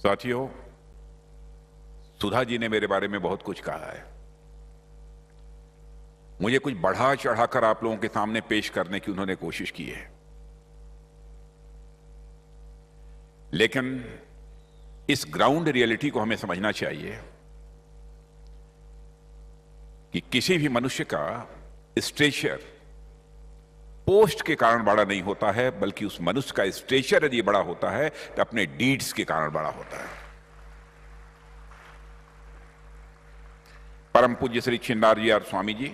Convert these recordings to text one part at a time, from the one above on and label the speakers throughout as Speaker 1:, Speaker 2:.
Speaker 1: साथियों, सुधा जी ने मेरे बारे में बहुत कुछ कहा है। मुझे कुछ बढ़ा चढ़ाकर आप लोगों के सामने पेश करने की उन्होंने कोशिश की है, लेकिन इस ग्राउंड रियलिटी को हमें समझना चाहिए कि किसी भी मनुष्य का स्टेचर पोस्ट के कारण बड़ा नहीं होता है, बल्कि उस मनुष्य का स्टेचर यदि बड़ा होता है तो अपने डीड्स के कारण बड़ा होता है। परम पूज्य श्री चिन्नारियार स्वामी जी,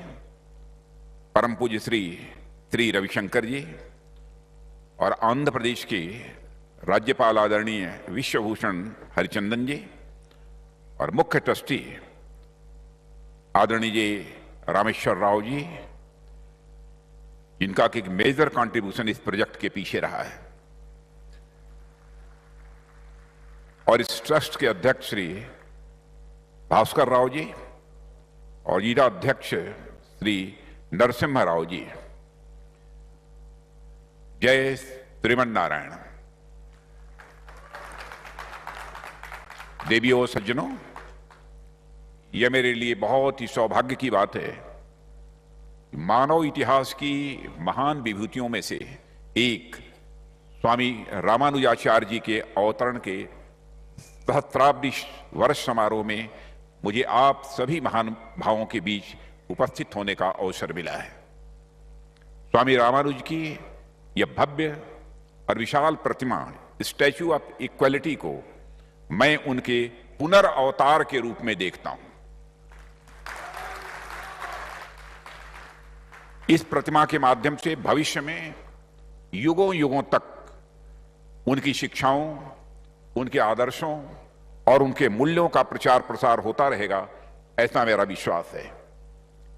Speaker 1: परम पूज्य श्री रविशंकर जी और आंध्र प्रदेश के राज्यपाल आदरणीय विश्वभूषण हरिचंदन जी और मुख्य ट्रस्टी आदरणीय जी रामेश्वर राव जी, जिनका एक मेजर कंट्रीब्यूशन इस प्रोजेक्ट के पीछे रहा है, और इस ट्रस्ट के अध्यक्ष श्री भास्कर राव जी और जिला अध्यक्ष श्री नरसिम्हा राव जी। जय श्रीमन नारायण। देवियों सज्जनों, यह मेरे लिए बहुत ही सौभाग्य की बात है। मानव इतिहास की महान विभूतियों में से एक स्वामी रामानुजाचार्य जी के अवतरण के सहस्त्राब्दी वर्ष समारोह में मुझे आप सभी महान भावों के बीच उपस्थित होने का अवसर मिला है। स्वामी रामानुज की यह भव्य और विशाल प्रतिमा, स्टैच्यू ऑफ इक्वलिटी को मैं उनके पुनर्अवतार के रूप में देखता हूं। इस प्रतिमा के माध्यम से भविष्य में युगों युगों तक उनकी शिक्षाओं, उनके आदर्शों और उनके मूल्यों का प्रचार प्रसार होता रहेगा, ऐसा मेरा विश्वास है।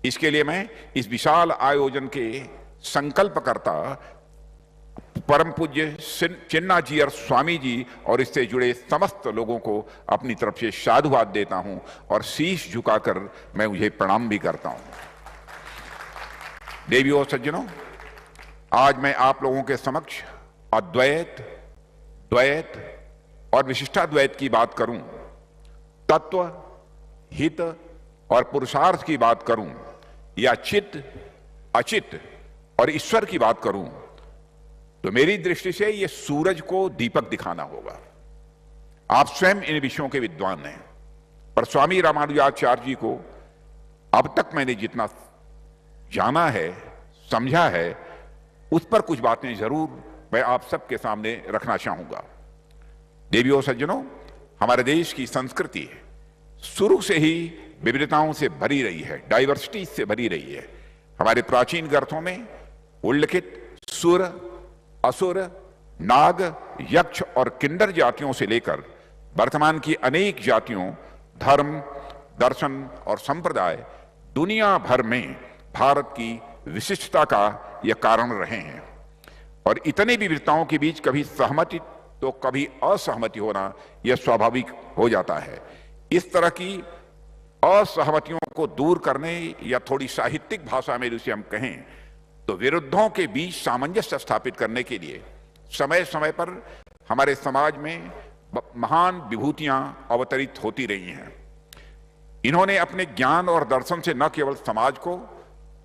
Speaker 1: इसके लिए मैं इस विशाल आयोजन के संकल्पकर्ता परम पूज्य चिन्नाजियर स्वामी जी और इससे जुड़े समस्त लोगों को अपनी तरफ से साधुवाद देता हूं और शीश झुकाकर मैं उन्हें प्रणाम भी करता हूं। देवियों सज्जनों, आज मैं आप लोगों के समक्ष अद्वैत, द्वैत और विशिष्टाद्वैत की बात करूं, तत्व, हित और पुरुषार्थ की बात करूं, या चित्त, अचित और ईश्वर की बात करूं, तो मेरी दृष्टि से यह सूरज को दीपक दिखाना होगा। आप स्वयं इन विषयों के विद्वान हैं, पर स्वामी रामानुजाचार्य जी को अब तक मैंने जितना जाना है, समझा है, उस पर कुछ बातें जरूर मैं आप सबके सामने रखना चाहूंगा। देवियों सज्जनों, हमारे देश की संस्कृति शुरू से ही विविधताओं से भरी रही है, डाइवर्सिटी से भरी रही है। हमारे प्राचीन ग्रंथों में उल्लिखित सुर, असुर, नाग, यक्ष और किन्नर जातियों से लेकर वर्तमान की अनेक जातियों, धर्म, दर्शन और संप्रदाय दुनिया भर में भारत की विशिष्टता का यह कारण रहे हैं। और इतनी विविधताओं के बीच कभी सहमति तो कभी असहमति होना यह स्वाभाविक हो जाता है। इस तरह की असहमतियों को दूर करने, या थोड़ी साहित्यिक भाषा में जिसे हम कहें तो विरुद्धों के बीच सामंजस्य स्थापित करने के लिए समय समय पर हमारे समाज में महान विभूतियां अवतरित होती रही हैं। इन्होंने अपने ज्ञान और दर्शन से न केवल समाज को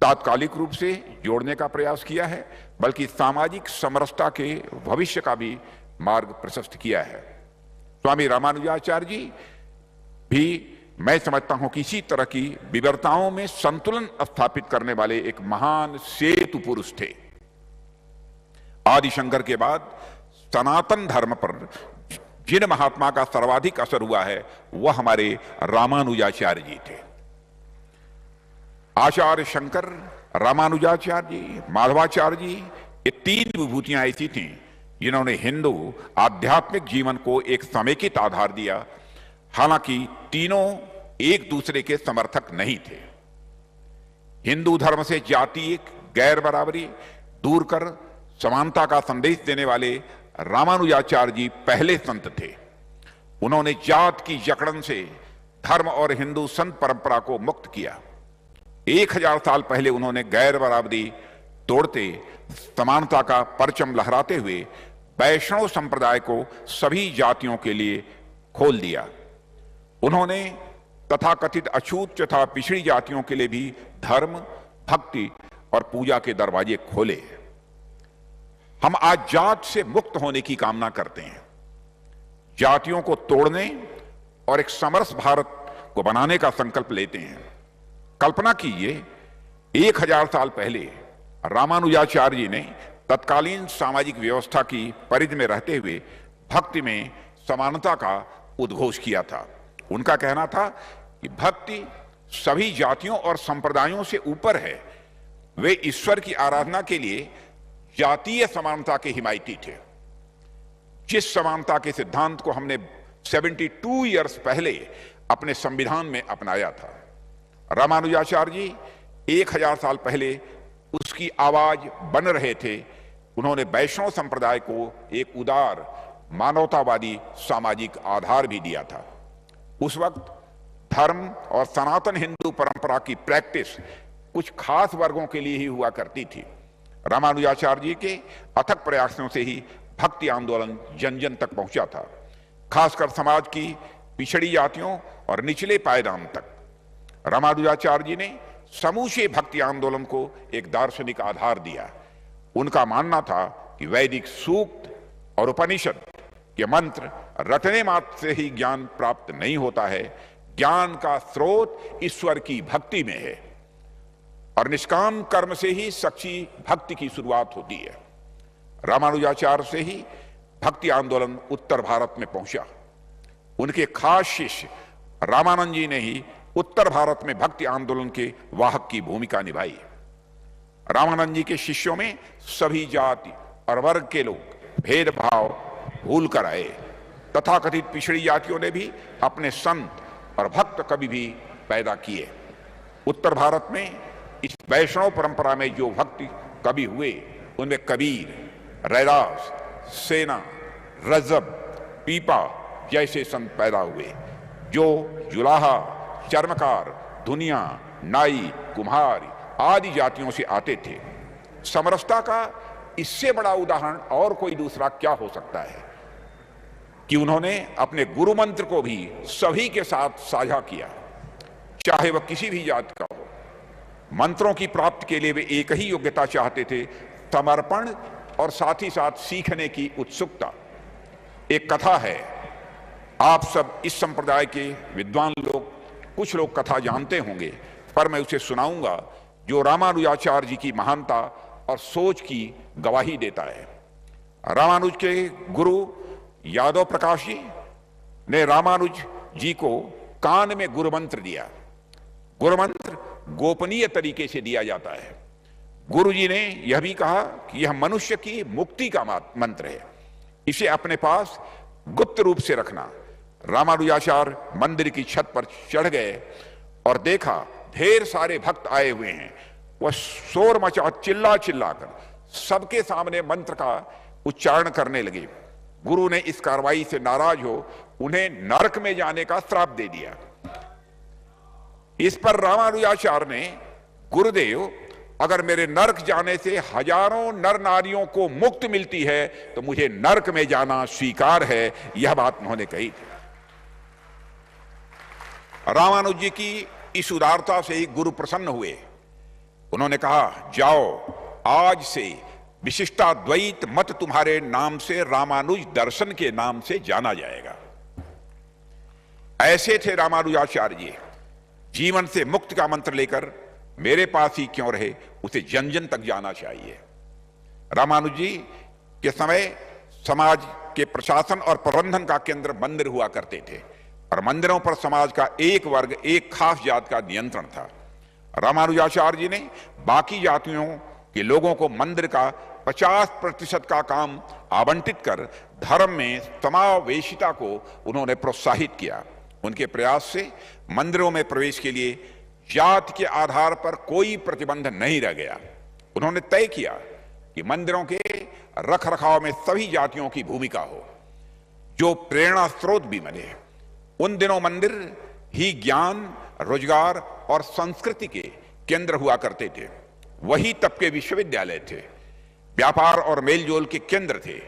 Speaker 1: तात्कालिक रूप से जोड़ने का प्रयास किया है, बल्कि सामाजिक समरसता के भविष्य का भी मार्ग प्रशस्त किया है। स्वामी रामानुजाचार्य जी भी, मैं समझता हूं कि इसी तरह की विविधताओं में संतुलन स्थापित करने वाले एक महान सेतु पुरुष थे। आदिशंकर के बाद सनातन धर्म पर जिन महात्मा का सर्वाधिक असर हुआ है वह हमारे रामानुजाचार्य जी थे। आचार्य शंकर, रामानुजाचार्य जी, माधवाचार्य जी, ये तीन विभूतियां ऐसी थीं जिन्होंने हिंदू आध्यात्मिक जीवन को एक समेकित आधार दिया। हालांकि तीनों एक दूसरे के समर्थक नहीं थे। हिंदू धर्म से जातीय गैर बराबरी दूर कर समानता का संदेश देने वाले रामानुजाचार्य जी पहले संत थे। उन्होंने जात की जकड़न से धर्म और हिंदू संत परंपरा को मुक्त किया। 1000 साल पहले उन्होंने गैर बराबरी तोड़ते समानता का परचम लहराते हुए वैष्णव संप्रदाय को सभी जातियों के लिए खोल दिया। उन्होंने तथाकथित अछूत तथा पिछड़ी जातियों के लिए भी धर्म, भक्ति और पूजा के दरवाजे खोले। हम आज जात से मुक्त होने की कामना करते हैं, जातियों को तोड़ने और एक समरस भारत को बनाने का संकल्प लेते हैं। कल्पना कीजिए, 1000 साल पहले रामानुजाचार्य जी ने तत्कालीन सामाजिक व्यवस्था की परिधि में रहते हुए भक्ति में समानता का उद्घोष किया था। उनका कहना था कि भक्ति सभी जातियों और संप्रदायों से ऊपर है। वे ईश्वर की आराधना के लिए जातीय समानता के हिमायती थे, जिस समानता के सिद्धांत को हमने 72 ईयर्स पहले अपने संविधान में अपनाया था। रामानुजाचार्य जी 1000 साल पहले उसकी आवाज बन रहे थे। उन्होंने वैष्णव संप्रदाय को एक उदार मानवतावादी सामाजिक आधार भी दिया था। उस वक्त धर्म और सनातन हिंदू परंपरा की प्रैक्टिस कुछ खास वर्गों के लिए ही हुआ करती थी। रामानुजाचार्य जी के अथक प्रयासों से ही भक्ति आंदोलन जन जन तक पहुंचा था, खासकर समाज की पिछड़ी जातियों और निचले पायदान तक। रामानुजाचार्य जी ने समूचे भक्ति आंदोलन को एक दार्शनिक आधार दिया। उनका मानना था कि वैदिक सूक्त और उपनिषद के मंत्र रटने मात्र से ही ज्ञान प्राप्त नहीं होता है। ज्ञान का स्रोत ईश्वर की भक्ति में है और निष्काम कर्म से ही सच्ची भक्ति की शुरुआत होती है। रामानुजाचार्य से ही भक्ति आंदोलन उत्तर भारत में पहुंचा। उनके खास शिष्य रामानंद जी ने ही उत्तर भारत में भक्ति आंदोलन के वाहक की भूमिका निभाई। रामानंद जी के शिष्यों में सभी जाति और वर्ग के लोग भेदभाव भूल कर आए। तथाकथित पिछड़ी जातियों ने भी अपने संत और भक्त कवि भी पैदा किए। उत्तर भारत में इस वैष्णव परंपरा में जो भक्ति कवि हुए उनमें कबीर, रैदास, सेना, रजब, पीपा जैसे संत पैदा हुए, जो जुलाहा, चर्मकार, दुनिया, नाई, कुम्हार आदि जातियों से आते थे। समरसता का इससे बड़ा उदाहरण और कोई दूसरा क्या हो सकता है कि उन्होंने अपने गुरु मंत्र को भी सभी के साथ साझा किया, चाहे वह किसी भी जाति का हो। मंत्रों की प्राप्ति के लिए वे एक ही योग्यता चाहते थे, समर्पण और साथ ही साथ सीखने की उत्सुकता। एक कथा है, आप सब इस संप्रदाय के विद्वान लोग, कुछ लोग कथा जानते होंगे, पर मैं उसे सुनाऊंगा, जो रामानुजाचार्य जी की महानता और सोच की गवाही देता है। रामानुज के गुरु यादव प्रकाश जी ने रामानुज जी को कान में गुरु मंत्र दिया। गुरु मंत्र गोपनीय तरीके से दिया जाता है। गुरु जी ने यह भी कहा कि यह मनुष्य की मुक्ति का मंत्र है, इसे अपने पास गुप्त रूप से रखना। रामानुजाचार्य मंदिर की छत पर चढ़ गए और देखा ढेर सारे भक्त आए हुए हैं। वह शोर मचा, चिल्ला चिल्लाकर सबके सामने मंत्र का उच्चारण करने लगे। गुरु ने इस कार्रवाई से नाराज हो उन्हें नरक में जाने का श्राप दे दिया। इस पर रामानुजाचार्य ने, गुरुदेव, अगर मेरे नरक जाने से हजारों नर नारियों को मुक्ति मिलती है तो मुझे नरक में जाना स्वीकार है, यह बात उन्होंने कही थी। रामानुज जी की इस उदारता से ही गुरु प्रसन्न हुए। उन्होंने कहा, जाओ, आज से विशिष्टाद्वैत मत तुम्हारे नाम से रामानुज दर्शन के नाम से जाना जाएगा। ऐसे थे रामानुजाचार्य जी। जीवन से मुक्ति का मंत्र लेकर मेरे पास ही क्यों रहे, उसे जन जन तक जाना चाहिए। रामानुज जी के समय समाज के प्रशासन और प्रबंधन का केंद्र मंदिर हुआ करते थे और मंदिरों पर समाज का एक वर्ग, एक खास जात का नियंत्रण था। रामानुजाचार्य जी ने बाकी जातियों के लोगों को मंदिर का 50% का काम आवंटित कर धर्म में समावेशिता को उन्होंने प्रोत्साहित किया। उनके प्रयास से मंदिरों में प्रवेश के लिए जाति के आधार पर कोई प्रतिबंध नहीं रह गया। उन्होंने तय किया कि मंदिरों के रख रखाव में सभी जातियों की भूमिका हो, जो प्रेरणा स्रोत भी बने। उन दिनों मंदिर ही ज्ञान, रोजगार और संस्कृति के केंद्र हुआ करते थे। वही तब के विश्वविद्यालय थे, व्यापार और मेलजोल के केंद्र थे।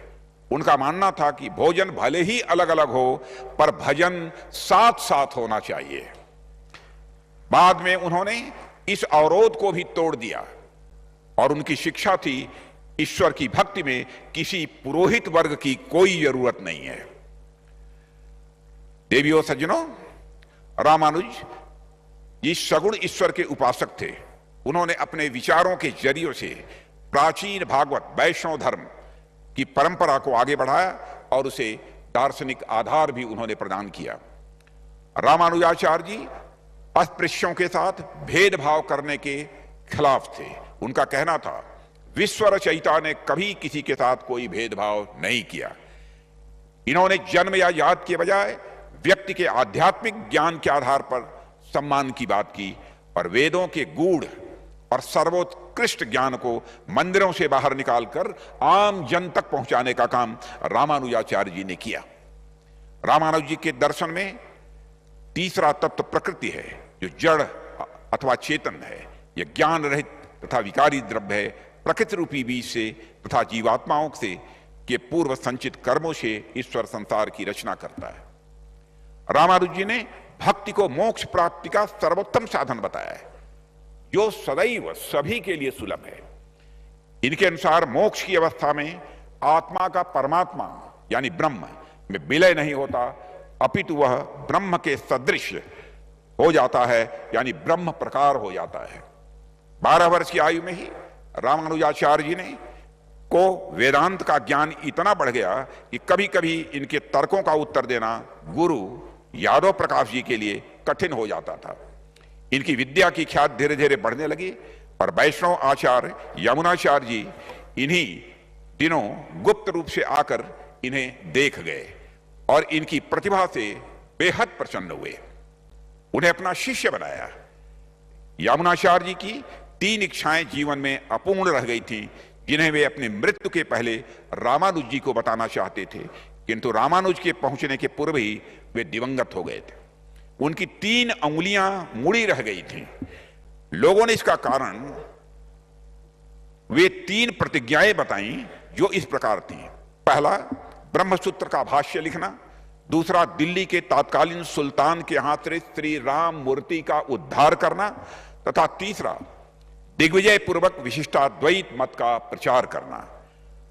Speaker 1: उनका मानना था कि भोजन भले ही अलग अलग हो पर भजन साथ साथ होना चाहिए। बाद में उन्होंने इस अवरोध को भी तोड़ दिया और उनकी शिक्षा थी ईश्वर की भक्ति में किसी पुरोहित वर्ग की कोई जरूरत नहीं है। देवियों सज्जनों, रामानुज जी सगुण ईश्वर के उपासक थे। उन्होंने अपने विचारों के जरिए से प्राचीन भागवत वैष्णव धर्म की परंपरा को आगे बढ़ाया और उसे दार्शनिक आधार भी उन्होंने प्रदान किया। रामानुजाचार्य जी अस्पृश्यों के साथ भेदभाव करने के खिलाफ थे। उनका कहना था विश्व रचयिता ने कभी किसी के साथ कोई भेदभाव नहीं किया। इन्होंने जन्म या जात के बजाय व्यक्ति के आध्यात्मिक ज्ञान के आधार पर सम्मान की बात की और वेदों के गूढ़ और सर्वोत्कृष्ट ज्ञान को मंदिरों से बाहर निकालकर आम जन तक पहुंचाने का काम रामानुजाचार्य जी ने किया। रामानुज जी के दर्शन में तीसरा तत्व प्रकृति है, जो जड़ अथवा चेतन है। यह ज्ञान रहित तथा विकारी द्रव्य है। प्रकृति रूपी बीज से तथा जीवात्माओं से के पूर्व संचित कर्मों से ईश्वर संसार की रचना करता है। रामानुज जी ने भक्ति को मोक्ष प्राप्ति का सर्वोत्तम साधन बताया है, जो सदैव सभी के लिए सुलभ है। इनके अनुसार मोक्ष की अवस्था में आत्मा का परमात्मा यानी ब्रह्म में विलय नहीं होता, अपितु वह ब्रह्म के सदृश हो जाता है, यानी ब्रह्म प्रकार हो जाता है। 12 वर्ष की आयु में ही रामानुजाचार्य जी ने को वेदांत का ज्ञान इतना बढ़ गया कि कभी कभी इनके तर्कों का उत्तर देना गुरु यादव प्रकाश जी के लिए कठिन हो जाता था। इनकी विद्या की ख्याति धीरे धीरे बढ़ने लगी और वैष्णव आचार्य यमुनाचार्य जी इन्हीं दिनों गुप्त रूप से आकर इन्हें देख गए और इनकी प्रतिभा से बेहद प्रसन्न हुए। उन्हें अपना शिष्य बनाया। यमुनाचार्य जी की 3 इच्छाएं जीवन में अपूर्ण रह गई थीं, जिन्हें वे अपनी मृत्यु के पहले रामानुज जी को बताना चाहते थे, किंतु रामानुज के पहुंचने के पूर्व ही वे दिवंगत हो गए थे। उनकी 3 अंगुलियां मुड़ी रह गई थीं। लोगों ने इसका कारण वे 3 प्रतिज्ञाएं बताईं, जो इस प्रकार थीं। पहला, ब्रह्मसूत्र का भाष्य लिखना। दूसरा, दिल्ली के तत्कालीन सुल्तान के हाथ से श्री राम मूर्ति का उद्धार करना। तथा तीसरा, दिग्विजय पूर्वक विशिष्टाद्वैत मत का प्रचार करना।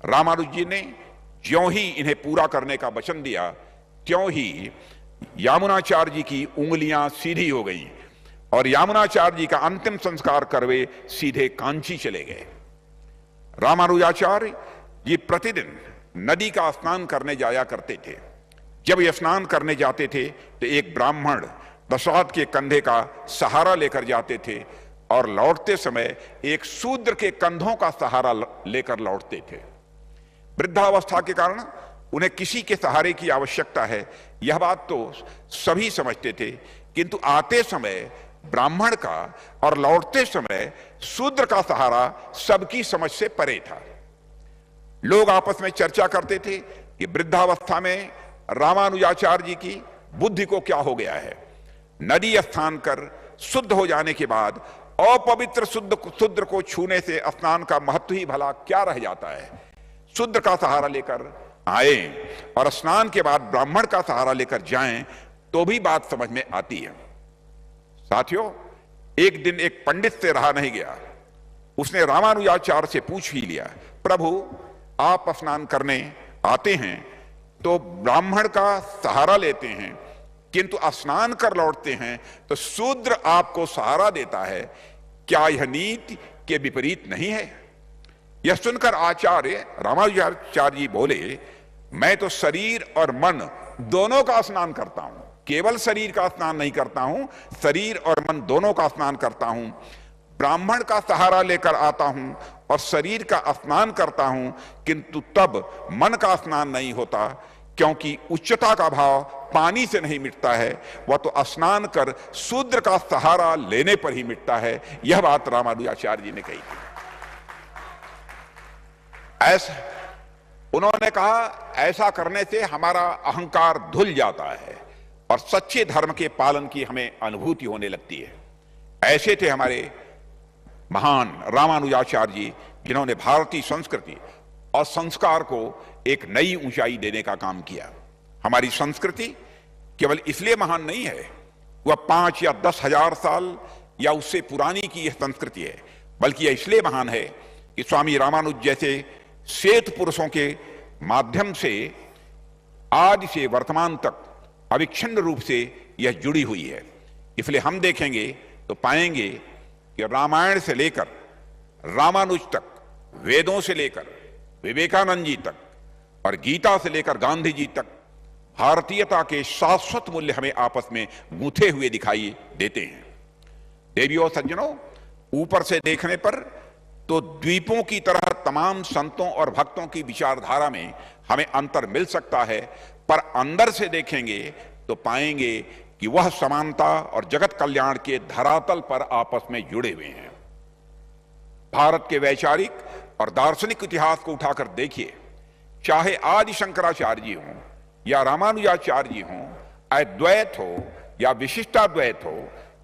Speaker 1: रामानुज जी ने ज्यों ही इन्हें पूरा करने का वचन दिया, त्यों ही यमुनाचार्य जी की उंगलियां सीधी हो गईं और यमुनाचार्य जी का अंतिम संस्कार कर वे सीधे कांची चले गए। रामानुजाचार्य जी प्रतिदिन नदी का स्नान करने जाया करते थे। जब ये स्नान करने जाते थे तो एक ब्राह्मण दशात के कंधे का सहारा लेकर जाते थे और लौटते समय एक शूद्र के कंधों का सहारा लेकर लौटते थे। वृद्धावस्था के कारण उन्हें किसी के सहारे की आवश्यकता है, यह बात तो सभी समझते थे, किंतु आते समय ब्राह्मण का और लौटते समय शूद्र का सहारा सबकी समझ से परे था। लोग आपस में चर्चा करते थे कि वृद्धावस्था में रामानुजाचार्य जी की बुद्धि को क्या हो गया है। नदी स्नान कर शुद्ध हो जाने के बाद अपवित्र शूद्र को छूने से स्नान का महत्व ही भला क्या रह जाता है। शूद्र का सहारा लेकर आए और स्नान के बाद ब्राह्मण का सहारा लेकर जाएं तो भी बात समझ में आती है। साथियों, एक दिन एक पंडित से रहा नहीं गया। उसने रामानुजाचार्य से पूछ ही लिया, प्रभु आप स्नान करने आते हैं तो ब्राह्मण का सहारा लेते हैं, किंतु स्नान कर लौटते हैं तो शूद्र आपको सहारा देता है, क्या यह नीति के विपरीत नहीं है? यह सुनकर आचार्य रामानुजाचार्य जी बोले, मैं तो शरीर और मन दोनों का स्नान करता हूं, केवल शरीर का स्नान नहीं करता हूं, शरीर और मन दोनों का स्नान करता हूं। ब्राह्मण का सहारा लेकर आता हूं और शरीर का स्नान करता हूं, किंतु तब मन का स्नान नहीं होता, क्योंकि उच्चता का भाव पानी से नहीं मिटता है, वह तो स्नान कर शूद्र का सहारा लेने पर ही मिटता है। यह बात रामानुजाचार्य जी ने कही। ऐसा उन्होंने कहा, ऐसा करने से हमारा अहंकार धुल जाता है और सच्चे धर्म के पालन की हमें अनुभूति होने लगती है। ऐसे थे हमारे महान रामानुजाचार्य जी, जिन्होंने भारतीय संस्कृति और संस्कार को एक नई ऊंचाई देने का काम किया। हमारी संस्कृति केवल इसलिए महान नहीं है, वह 5 या 10 हजार साल या उससे पुरानी की यह संस्कृति है, बल्कि यह इसलिए महान है कि स्वामी रामानुज जैसे श्वेत पुरुषों के माध्यम से आदि से वर्तमान तक अविच्छिन्न रूप से यह जुड़ी हुई है। इसलिए हम देखेंगे तो पाएंगे कि रामायण से लेकर रामानुज तक, वेदों से लेकर विवेकानंद जी तक और गीता से लेकर गांधी जी तक भारतीयता के शाश्वत मूल्य हमें आपस में गूंथे हुए दिखाई देते हैं। देवियों और सज्जनों, ऊपर से देखने पर तो द्वीपों की तरह तमाम संतों और भक्तों की विचारधारा में हमें अंतर मिल सकता है, पर अंदर से देखेंगे तो पाएंगे कि वह समानता और जगत कल्याण के धरातल पर आपस में जुड़े हुए हैं। भारत के वैचारिक और दार्शनिक इतिहास को उठाकर देखिए, चाहे आदि शंकराचार्य जी हों या रामानुजाचार्य जी हों, अद्वैत हो या विशिष्टाद्वैत हो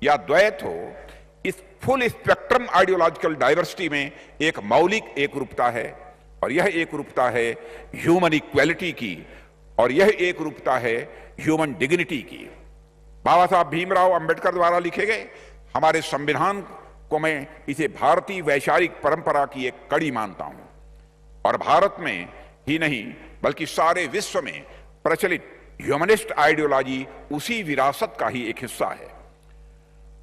Speaker 1: या द्वैत हो, इस फुल स्पेक्ट्रम आइडियोलॉजिकल डाइवर्सिटी में एक मौलिक एक रूपता है, और यह एक रूपता है ह्यूमन इक्वालिटी की, और यह एक रूपता है ह्यूमन डिग्निटी की। बाबा साहब भीमराव अंबेडकर द्वारा लिखे गए हमारे संविधान को मैं इसे भारतीय वैचारिक परंपरा की एक कड़ी मानता हूं, और भारत में ही नहीं बल्कि सारे विश्व में प्रचलित ह्यूमनिस्ट आइडियोलॉजी उसी विरासत का ही एक हिस्सा है।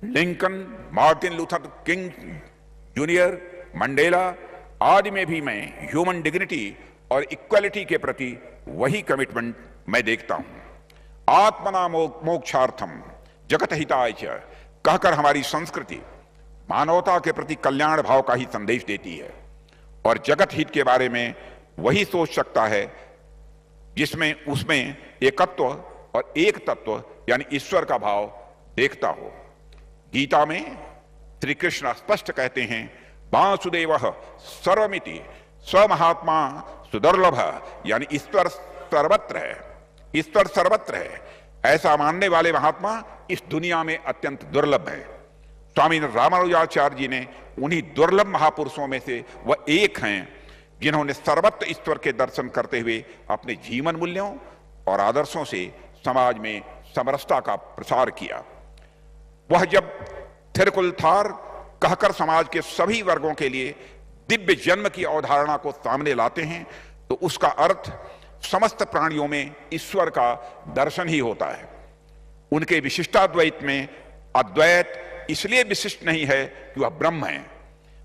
Speaker 1: Lincoln, Martin Luther king junior, Mandela आदि में भी मैं ह्यूमन डिग्निटी और इक्वालिटी के प्रति वही कमिटमेंट मैं देखता हूं। आत्मना मोक्षार्थम जगत हिताय च कहकर हमारी संस्कृति मानवता के प्रति कल्याण भाव का ही संदेश देती है, और जगत हित के बारे में वही सोच सकता है जिसमें उसमें एकत्व और एक तत्व यानी ईश्वर का भाव देखता हो। गीता में श्री कृष्ण स्पष्ट कहते हैं, वासुदेवः सर्वमिति स महात्मा सुदुर्लभ, यानी ईश्वर सर्वत्र है, ईश्वर सर्वत्र है। ऐसा मानने वाले महात्मा इस दुनिया में अत्यंत दुर्लभ है। स्वामी रामानुजाचार्य जी ने उन्हीं दुर्लभ महापुरुषों में से वह एक हैं जिन्होंने सर्वत्र ईश्वर के दर्शन करते हुए अपने जीवन मूल्यों और आदर्शों से समाज में समरसता का प्रसार किया। वह जब थिरुकुलथार कहकर समाज के सभी वर्गों के लिए दिव्य जन्म की अवधारणा को सामने लाते हैं तो उसका अर्थ समस्त प्राणियों में ईश्वर का दर्शन ही होता है। उनके विशिष्टाद्वैत में अद्वैत इसलिए विशिष्ट नहीं है कि वह ब्रह्म है,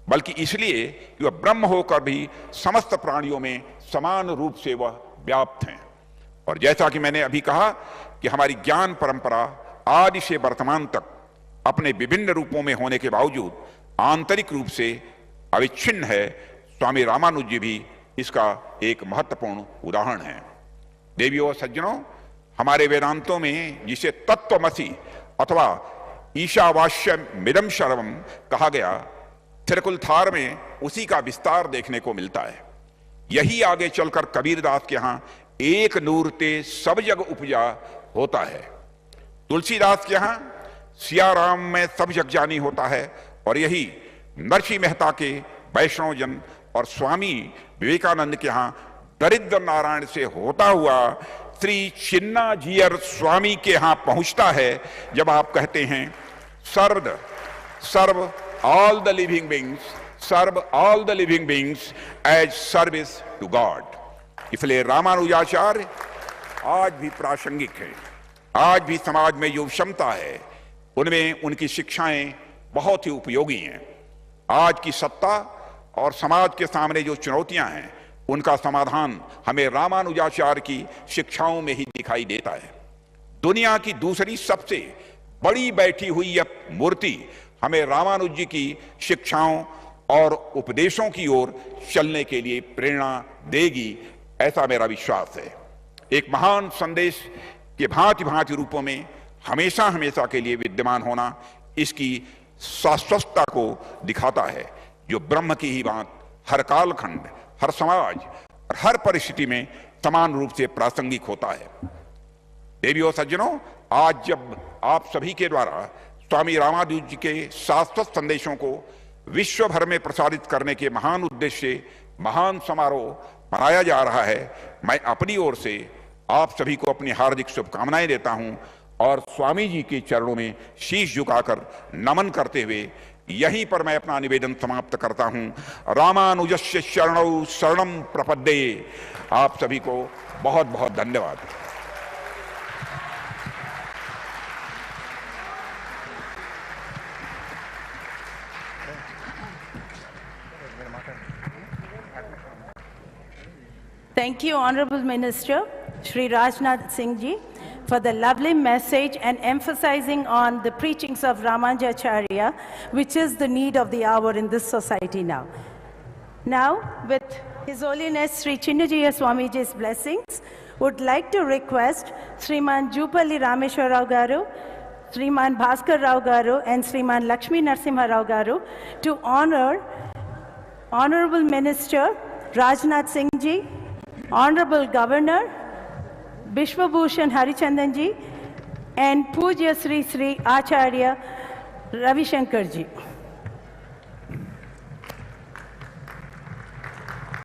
Speaker 1: बल्कि इसलिए कि वह ब्रह्म होकर भी समस्त प्राणियों में समान रूप से वह व्याप्त हैं। और जैसा कि मैंने अभी कहा कि हमारी ज्ञान परंपरा आदि से वर्तमान तक अपने विभिन्न रूपों में होने के बावजूद आंतरिक रूप से अविच्छिन्न है, स्वामी रामानुज जी भी इसका एक महत्वपूर्ण उदाहरण है। देवियों और सज्जनों, हमारे वेदांतों में जिसे तत्वमसि अथवा ईशावास्य मिदम सर्वम कहा गया, थिरुकुलथार में उसी का विस्तार देखने को मिलता है। यही आगे चलकर कबीरदास के यहां एक नूर ते सब जग उपजा होता है। तुलसीदास के यहां सिया राम में सब जग जानी होता है, और यही नरसिंह मेहता के वैष्णव जन और स्वामी विवेकानंद के यहां दरिद्र नारायण से होता हुआ श्री चिन्ना जियर स्वामी के यहां पहुंचता है, जब आप कहते हैं सर्व all the living beings, serve all the living beings as service to God। इसलिए रामानुजाचार्य आज भी प्रासंगिक है। आज भी समाज में जो क्षमता है उनमें उनकी शिक्षाएं बहुत ही उपयोगी हैं। आज की सत्ता और समाज के सामने जो चुनौतियां हैं उनका समाधान हमें रामानुजाचार्य की शिक्षाओं में ही दिखाई देता है। दुनिया की दूसरी सबसे बड़ी बैठी हुई यह मूर्ति हमें रामानुज जी की शिक्षाओं और उपदेशों की ओर चलने के लिए प्रेरणा देगी, ऐसा मेरा विश्वास है। एक महान संदेश के भांति भांति रूपों में हमेशा हमेशा के लिए विद्यमान होना इसकी शाश्वतता को दिखाता है, जो ब्रह्म की ही बात हर कालखंड, हर समाज और हर परिस्थिति में समान रूप से प्रासंगिक होता है। देवियों सज्जनों, आज जब आप सभी के द्वारा स्वामी रामानुज जी के शाश्वत संदेशों को विश्व भर में प्रसारित करने के महान उद्देश्य से महान समारोह मनाया जा रहा है, मैं अपनी ओर से आप सभी को अपनी हार्दिक शुभकामनाएं देता हूं और स्वामी जी के चरणों में शीश झुकाकर नमन करते हुए यहीं पर मैं अपना निवेदन समाप्त करता हूं। रामानुजस्य शरणौ शरणं प्रपद्ये। आप सभी को बहुत बहुत धन्यवाद।
Speaker 2: Thank you, Honorable Minister Shri Rajnath Singh Ji, for the lovely message and emphasizing on the preachings of Ramanujacharya, which is the need of the hour in this society now. Now, with His Holiness Sri Chinnajaya Swamiji's blessings, would like to request Sriman Jupalli Rameshwar Rao Garu, Sriman Bhaskar Rao Garu, and Sriman Lakshmi Narasimha Rao Garu to honor Honorable Minister Rajnath Singh Ji, Honorable Governor Bishwabhushan Harichandan Ji, and Pujya Sri Sri Acharya Ravi Shankar Ji.